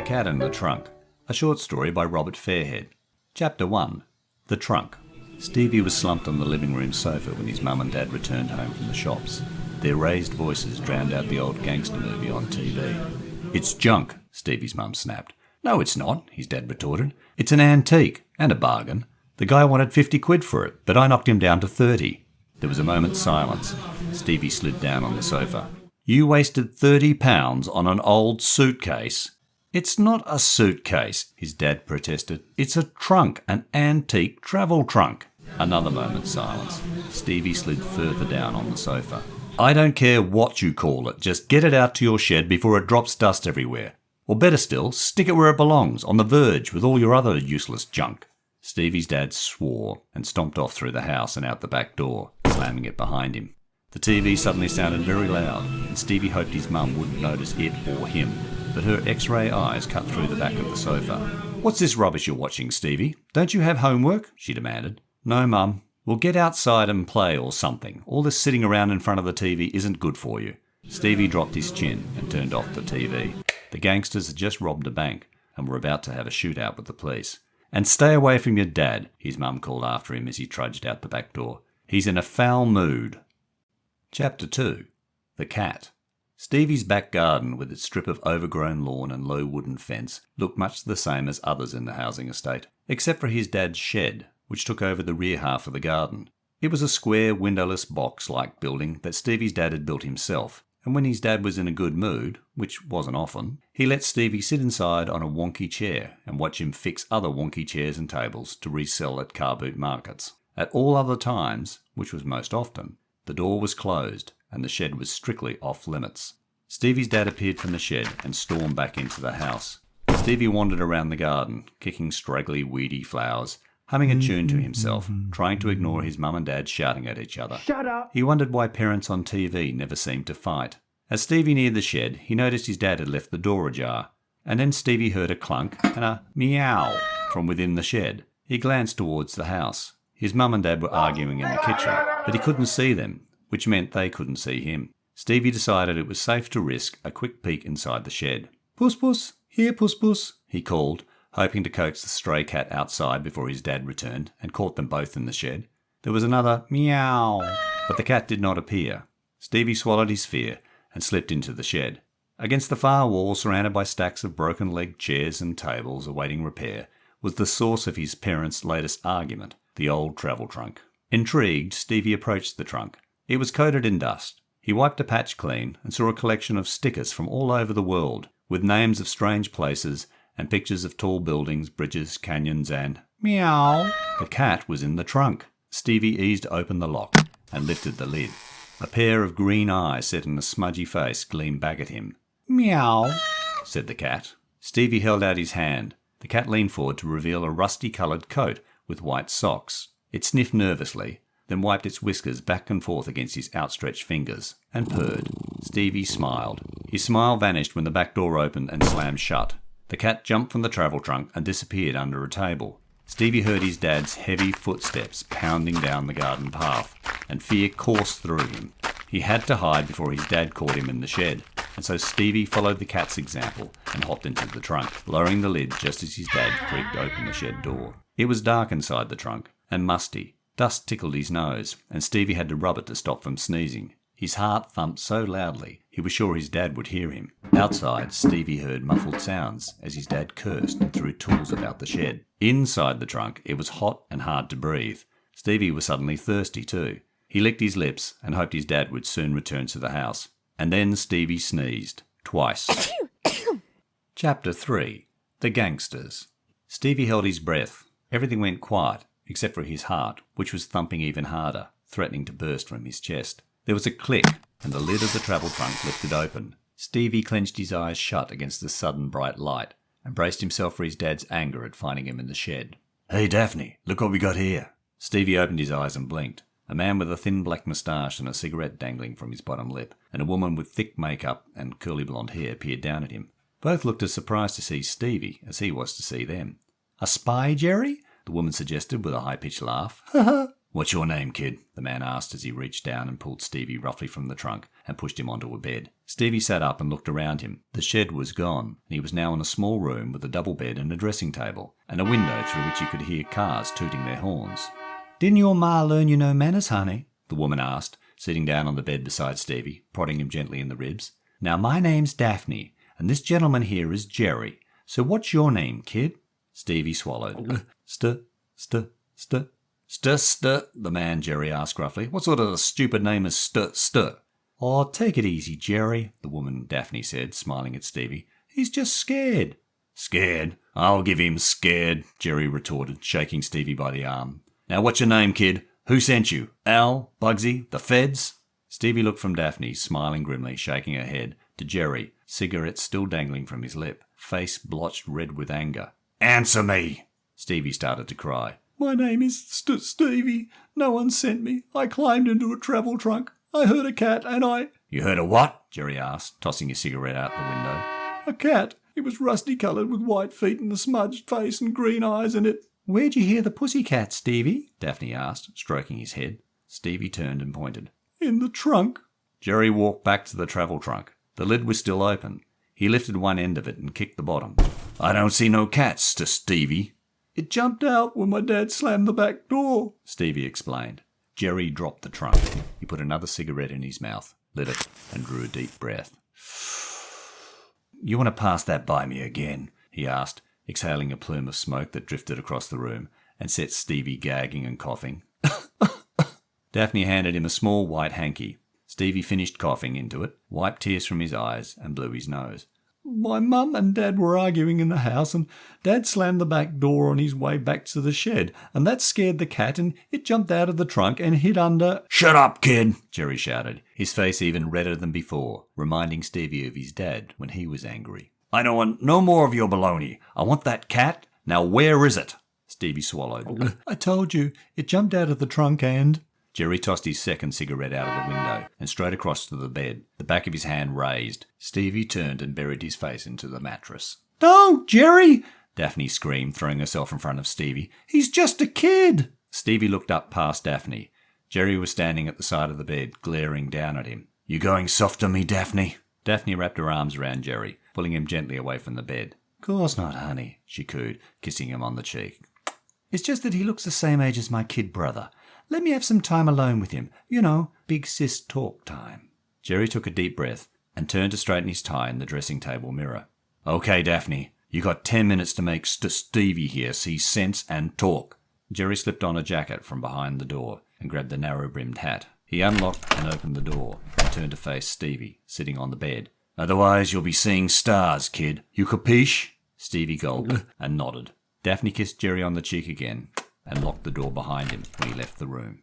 Cat in the Trunk, a short story by Robert Fairhead. Chapter 1. The Trunk. Stevie was slumped on the living room sofa when his mum and dad returned home from the shops. Their raised voices drowned out the old gangster movie on TV. "It's junk," Stevie's mum snapped. "No, it's not," his dad retorted. "It's an antique, and a bargain. The guy wanted 50 quid for it, but I knocked him down to 30. There was a moment's silence. Stevie slid down on the sofa. "You wasted £30 on an old suitcase." "It's not a suitcase," his dad protested. "It's a trunk, an antique travel trunk." Another moment's silence. Stevie slid further down on the sofa. "I don't care what you call it, just get it out to your shed before it drops dust everywhere. Or better still, stick it where it belongs, on the verge with all your other useless junk." Stevie's dad swore and stomped off through the house and out the back door, slamming it behind him. The TV suddenly sounded very loud, and Stevie hoped his mum wouldn't notice it or him, but her X-ray eyes cut through the back of the sofa. "What's this rubbish you're watching, Stevie? Don't you have homework?" she demanded. "No, Mum. We'll get outside and play or something. All this sitting around in front of the TV isn't good for you." Stevie dropped his chin and turned off the TV. The gangsters had just robbed a bank and were about to have a shootout with the police. "And stay away from your dad," his mum called after him as he trudged out the back door. "He's in a foul mood." Chapter 2. The Cat. Stevie's back garden, with its strip of overgrown lawn and low wooden fence, looked much the same as others in the housing estate, except for his dad's shed, which took over the rear half of the garden. It was a square, windowless, box-like building that Stevie's dad had built himself, and when his dad was in a good mood, which wasn't often, he let Stevie sit inside on a wonky chair and watch him fix other wonky chairs and tables to resell at car boot markets. At all other times, which was most often, the door was closed and the shed was strictly off-limits. Stevie's dad appeared from the shed and stormed back into the house. Stevie wandered around the garden, kicking straggly, weedy flowers, humming a tune to himself, trying to ignore his mum and dad shouting at each other. Shut up! He wondered why parents on TV never seemed to fight. As Stevie neared the shed, he noticed his dad had left the door ajar, and then Stevie heard a clunk and a meow from within the shed. He glanced towards the house. His mum and dad were arguing in the kitchen, but he couldn't see them, which meant they couldn't see him. Stevie decided it was safe to risk a quick peek inside the shed. "Puss Puss, here Puss Puss," he called, hoping to coax the stray cat outside before his dad returned, and caught them both in the shed. There was another meow, but the cat did not appear. Stevie swallowed his fear and slipped into the shed. Against the far wall, surrounded by stacks of broken-legged chairs and tables awaiting repair, was the source of his parents' latest argument, the old travel trunk. Intrigued, Stevie approached the trunk. It was coated in dust. He wiped a patch clean and saw a collection of stickers from all over the world, with names of strange places and pictures of tall buildings, bridges, canyons, and meow. The cat was in the trunk. Stevie eased open the lock and lifted the lid. A pair of green eyes set in a smudgy face gleamed back at him. "Meow," said the cat. Stevie held out his hand. The cat leaned forward to reveal a rusty-coloured coat with white socks. It sniffed nervously, then wiped its whiskers back and forth against his outstretched fingers, and purred. Stevie smiled. His smile vanished when the back door opened and slammed shut. The cat jumped from the travel trunk and disappeared under a table. Stevie heard his dad's heavy footsteps pounding down the garden path, and fear coursed through him. He had to hide before his dad caught him in the shed, and so Stevie followed the cat's example and hopped into the trunk, lowering the lid just as his dad creaked open the shed door. It was dark inside the trunk, and musty. Dust tickled his nose, and Stevie had to rub it to stop from sneezing. His heart thumped so loudly he was sure his dad would hear him. Outside, Stevie heard muffled sounds as his dad cursed and threw tools about the shed. Inside the trunk, it was hot and hard to breathe. Stevie was suddenly thirsty too. He licked his lips and hoped his dad would soon return to the house. And then Stevie sneezed. Twice. Chapter 3. The Gangsters. Stevie held his breath. Everything went quiet, except for his heart, which was thumping even harder, threatening to burst from his chest. There was a click, and the lid of the travel trunk lifted open. Stevie clenched his eyes shut against the sudden bright light, and braced himself for his dad's anger at finding him in the shed. "Hey, Daphne, look what we got here." Stevie opened his eyes and blinked. A man with a thin black moustache and a cigarette dangling from his bottom lip, and a woman with thick makeup and curly blonde hair peered down at him. Both looked as surprised to see Stevie as he was to see them. "A spy, Jerry?" the woman suggested with a high-pitched laugh. "Ha ha!" "What's your name, kid?" the man asked as he reached down and pulled Stevie roughly from the trunk and pushed him onto a bed. Stevie sat up and looked around him. The shed was gone, and he was now in a small room with a double bed and a dressing table, and a window through which he could hear cars tooting their horns. "Didn't your ma learn you no manners, honey?" the woman asked, sitting down on the bed beside Stevie, prodding him gently in the ribs. "Now, my name's Daphne, and this gentleman here is Jerry. So what's your name, kid?" Stevie swallowed. St, the man Jerry asked gruffly. "What sort of a stupid name is St? "Oh, take it easy, Jerry," the woman Daphne said, smiling at Stevie. "He's just scared." "Scared? I'll give him scared," Jerry retorted, shaking Stevie by the arm. "Now, what's your name, kid? Who sent you? Al? Bugsy? The feds?" Stevie looked from Daphne, smiling grimly, shaking her head, to Jerry, cigarette still dangling from his lip, face blotched red with anger. "Answer me!" Stevie started to cry. "My name is Stevie. No one sent me. I climbed into a travel trunk. I heard a cat and I—" "You heard a what?" Jerry asked, tossing his cigarette out the window. "A cat. It was rusty-coloured with white feet and a smudged face and green eyes and it—" "Where'd you hear the pussycat, Stevie?" Daphne asked, stroking his head. Stevie turned and pointed. "In the trunk." Jerry walked back to the travel trunk. The lid was still open. He lifted one end of it and kicked the bottom. "I don't see no cats, Stevie." "It jumped out when my dad slammed the back door," Stevie explained. Jerry dropped the trunk. He put another cigarette in his mouth, lit it, and drew a deep breath. "You want to pass that by me again?" he asked, exhaling a plume of smoke that drifted across the room and set Stevie gagging and coughing. Daphne handed him a small white hanky. Stevie finished coughing into it, wiped tears from his eyes, and blew his nose. "My mum and dad were arguing in the house, and dad slammed the back door on his way back to the shed, and that scared the cat, and it jumped out of the trunk and hid under—" "Shut up, kid!" Jerry shouted, his face even redder than before, reminding Stevie of his dad when he was angry. "I don't want no more of your baloney. I want that cat. Now where is it?" Stevie swallowed. "I told you, it jumped out of the trunk and—" Jerry tossed his second cigarette out of the window and straight across to the bed, the back of his hand raised. Stevie turned and buried his face into the mattress. "Don't, Jerry!" Daphne screamed, throwing herself in front of Stevie. "He's just a kid!" Stevie looked up past Daphne. Jerry was standing at the side of the bed, glaring down at him. "You going soft on me, Daphne?" Daphne wrapped her arms around Jerry, pulling him gently away from the bed. "Course not, honey," she cooed, kissing him on the cheek. "It's just that he looks the same age as my kid brother. Let me have some time alone with him. You know, big sis talk time." Jerry took a deep breath and turned to straighten his tie in the dressing table mirror. "Okay, Daphne, you got 10 minutes to make Stevie here see sense and talk." Jerry slipped on a jacket from behind the door and grabbed the narrow-brimmed hat. He unlocked and opened the door and turned to face Stevie, sitting on the bed. "Otherwise you'll be seeing stars, kid. You capiche?" Stevie gulped and nodded. Daphne kissed Jerry on the cheek again and locked the door behind him when he left the room.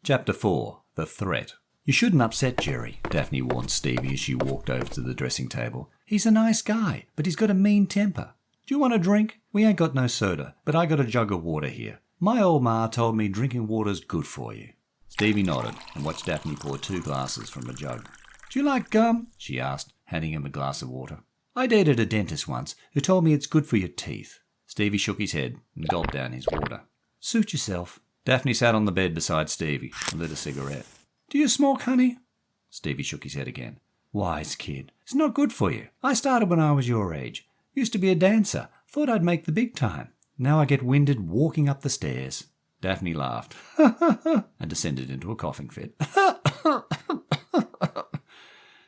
Chapter 4. The Threat. "You shouldn't upset Jerry," Daphne warned Stevie as she walked over to the dressing table. "He's a nice guy, but he's got a mean temper. Do you want a drink? We ain't got no soda, but I got a jug of water here. My old ma told me drinking water's good for you." Stevie nodded and watched Daphne pour 2 glasses from a jug. "Do you like gum?" she asked, handing him a glass of water. "I dated a dentist once who told me it's good for your teeth." Stevie shook his head and gulped down his water. "Suit yourself." Daphne sat on the bed beside Stevie and lit a cigarette. "Do you smoke, honey?" Stevie shook his head again. "Wise kid. It's not good for you. I started when I was your age. Used to be a dancer. Thought I'd make the big time. Now I get winded walking up the stairs." Daphne laughed and descended into a coughing fit.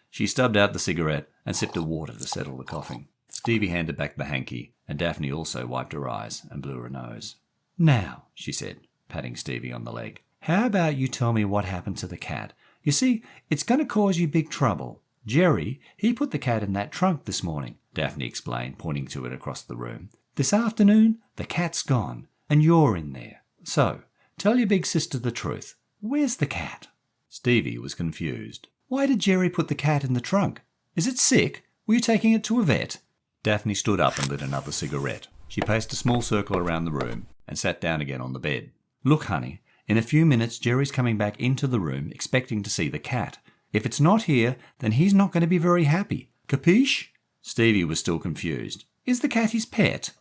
She stubbed out the cigarette and sipped of water to settle the coughing. Stevie handed back the hanky, and Daphne also wiped her eyes and blew her nose. "Now," she said, patting Stevie on the leg, "how about you tell me what happened to the cat? You see, it's going to cause you big trouble. Jerry, he put the cat in that trunk this morning," Daphne explained, pointing to it across the room. "This afternoon, the cat's gone, and you're in there. So, tell your big sister the truth. Where's the cat?" Stevie was confused. "Why did Jerry put the cat in the trunk? Is it sick? Were you taking it to a vet?" Daphne stood up and lit another cigarette. She paced a small circle around the room and sat down again on the bed. "Look, honey, in a few minutes Jerry's coming back into the room expecting to see the cat. If it's not here, then he's not going to be very happy. Capiche?" Stevie was still confused. "Is the cat his pet?"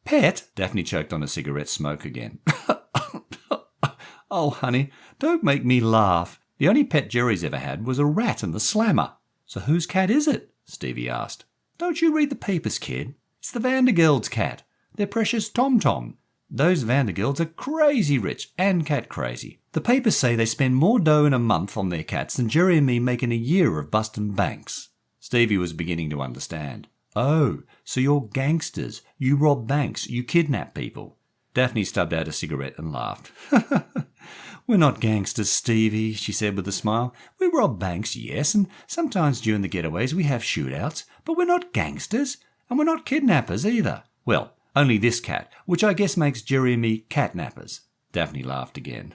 "Pet?" Daphne choked on a cigarette smoke again. Oh, honey, don't make me laugh. The only pet Jerry's ever had was a rat and the slammer. So whose cat is it? Stevie asked. Don't you read the papers, kid? It's the Vandergelds' cat. Their precious Tom-Tom. Those Vandergelds are crazy rich and cat crazy. The papers say they spend more dough in a month on their cats than Jerry and me make in a year of busting banks. Stevie was beginning to understand. Oh, so you're gangsters. You rob banks. You kidnap people. Daphne stubbed out a cigarette and laughed. We're not gangsters, Stevie, she said with a smile. We rob banks, yes, and sometimes during the getaways we have shootouts, but we're not gangsters, and we're not kidnappers either. Well, only this cat, which I guess makes Jerry and me catnappers. Daphne laughed again.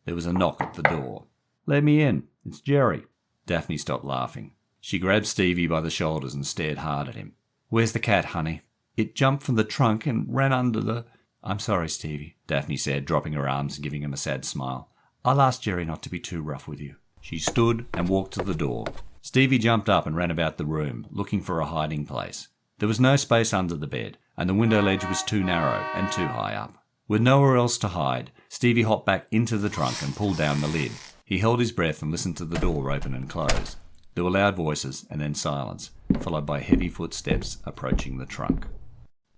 There was a knock at the door. Let me in. It's Jerry. Daphne stopped laughing. She grabbed Stevie by the shoulders and stared hard at him. Where's the cat, honey? It jumped from the trunk and ran under the... I'm sorry, Stevie, Daphne said, dropping her arms and giving him a sad smile. I'll ask Jerry not to be too rough with you. She stood and walked to the door. Stevie jumped up and ran about the room, looking for a hiding place. There was no space under the bed, and the window ledge was too narrow and too high up. With nowhere else to hide, Stevie hopped back into the trunk and pulled down the lid. He held his breath and listened to the door open and close. There were loud voices and then silence, followed by heavy footsteps approaching the trunk.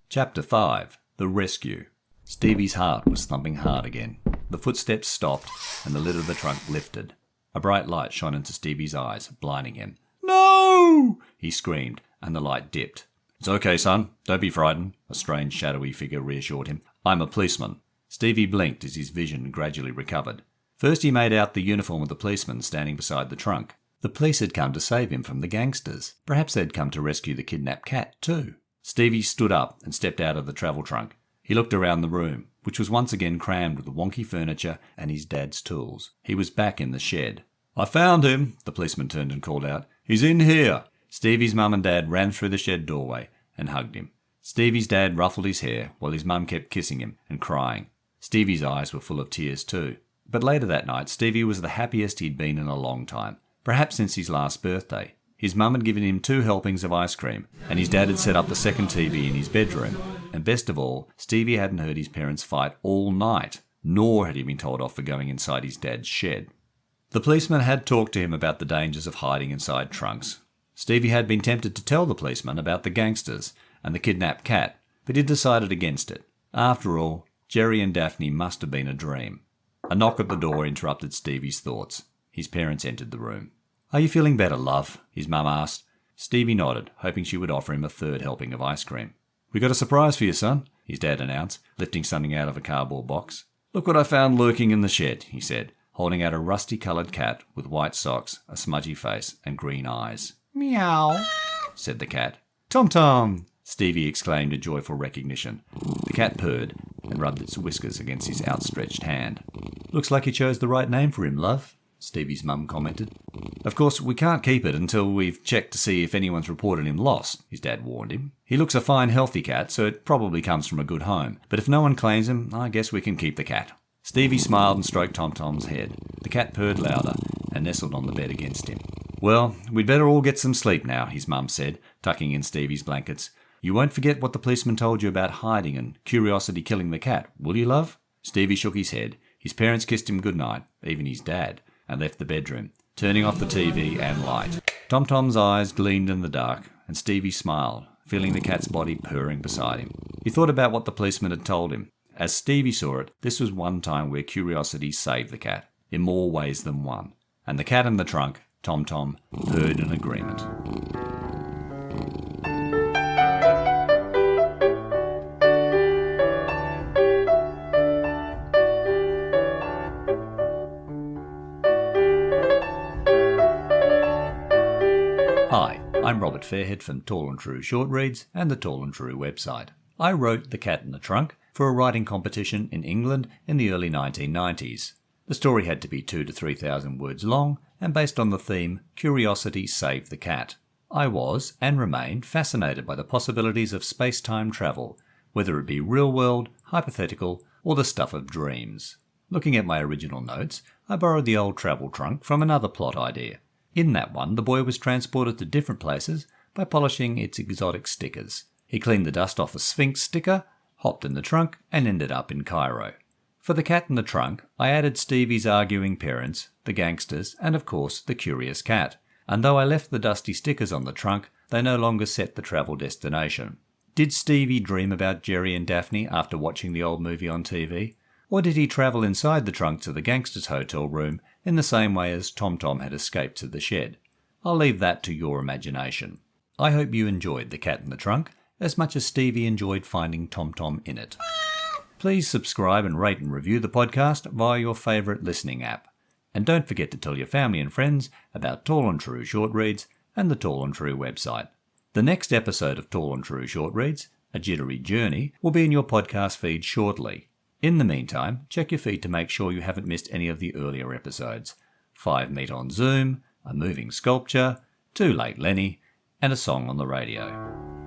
Chapter 5. The Rescue. Stevie's heart was thumping hard again. The footsteps stopped and the lid of the trunk lifted. A bright light shone into Stevie's eyes, blinding him. No! He screamed, and the light dipped. It's okay, son. Don't be frightened, a strange shadowy figure reassured him. I'm a policeman. Stevie blinked as his vision gradually recovered. First he made out the uniform of the policeman standing beside the trunk. The police had come to save him from the gangsters. Perhaps they'd come to rescue the kidnapped cat, too. Stevie stood up and stepped out of the travel trunk. He looked around the room, which was once again crammed with wonky furniture and his dad's tools. He was back in the shed. I found him, the policeman turned and called out. He's in here. Stevie's mum and dad ran through the shed doorway and hugged him. Stevie's dad ruffled his hair while his mum kept kissing him and crying. Stevie's eyes were full of tears too. But later that night, Stevie was the happiest he'd been in a long time, perhaps since his last birthday. His mum had given him 2 helpings of ice cream, and his dad had set up the second TV in his bedroom. And best of all, Stevie hadn't heard his parents fight all night, nor had he been told off for going inside his dad's shed. The policeman had talked to him about the dangers of hiding inside trunks. Stevie had been tempted to tell the policeman about the gangsters and the kidnapped cat, but he decided against it. After all, Jerry and Daphne must have been a dream. A knock at the door interrupted Stevie's thoughts. His parents entered the room. Are you feeling better, love? His mum asked. Stevie nodded, hoping she would offer him a 3rd helping of ice cream. We got a surprise for you, son, his dad announced, lifting something out of a cardboard box. Look what I found lurking in the shed, he said, holding out a rusty-coloured cat with white socks, a smudgy face, and green eyes. Meow, said the cat. Tom-Tom, Stevie exclaimed in joyful recognition. The cat purred and rubbed its whiskers against his outstretched hand. Looks like you chose the right name for him, love, Stevie's mum commented. Of course, we can't keep it until we've checked to see if anyone's reported him lost, his dad warned him. He looks a fine, healthy cat, so it probably comes from a good home. But if no one claims him, I guess we can keep the cat. Stevie smiled and stroked Tom-Tom's head. The cat purred louder and nestled on the bed against him. Well, we'd better all get some sleep now, his mum said, tucking in Stevie's blankets. You won't forget what the policeman told you about hiding and curiosity killing the cat, will you, love? Stevie shook his head. His parents kissed him goodnight, even his dad, and left the bedroom, turning off the TV and light. Tom-Tom's eyes gleamed in the dark, and Stevie smiled, feeling the cat's body purring beside him. He thought about what the policeman had told him. As Stevie saw it, this was one time where curiosity saved the cat, in more ways than one. And the cat in the trunk, Tom-Tom, heard in agreement. Hi, I'm Robert Fairhead from Tall and True Short Reads and the Tall and True website. I wrote The Cat in the Trunk for a writing competition in England in the early 1990s. The story had to be 2,000 to 3,000 words long and based on the theme Curiosity Saved the Cat. I was, and remain, fascinated by the possibilities of space-time travel, whether it be real-world, hypothetical, or the stuff of dreams. Looking at my original notes, I borrowed the old travel trunk from another plot idea. In that one, the boy was transported to different places by polishing its exotic stickers. He cleaned the dust off a Sphinx sticker, hopped in the trunk, and ended up in Cairo. For The Cat in the Trunk, I added Stevie's arguing parents, the gangsters, and of course the curious cat. And though I left the dusty stickers on the trunk, they no longer set the travel destination. Did Stevie dream about Jerry and Daphne after watching the old movie on TV? Or did he travel inside the trunk to the gangsters' hotel room in the same way as Tom Tom had escaped to the shed? I'll leave that to your imagination. I hope you enjoyed The Cat in the Trunk as much as Stevie enjoyed finding Tom Tom in it. Please subscribe and rate and review the podcast via your favourite listening app. And don't forget to tell your family and friends about Tall and True Short Reads and the Tall and True website. The next episode of Tall and True Short Reads, A Jittery Journey, will be in your podcast feed shortly. In the meantime, check your feed to make sure you haven't missed any of the earlier episodes. 5 Meet on Zoom, a moving sculpture, Too Late Lenny, and a song on the radio.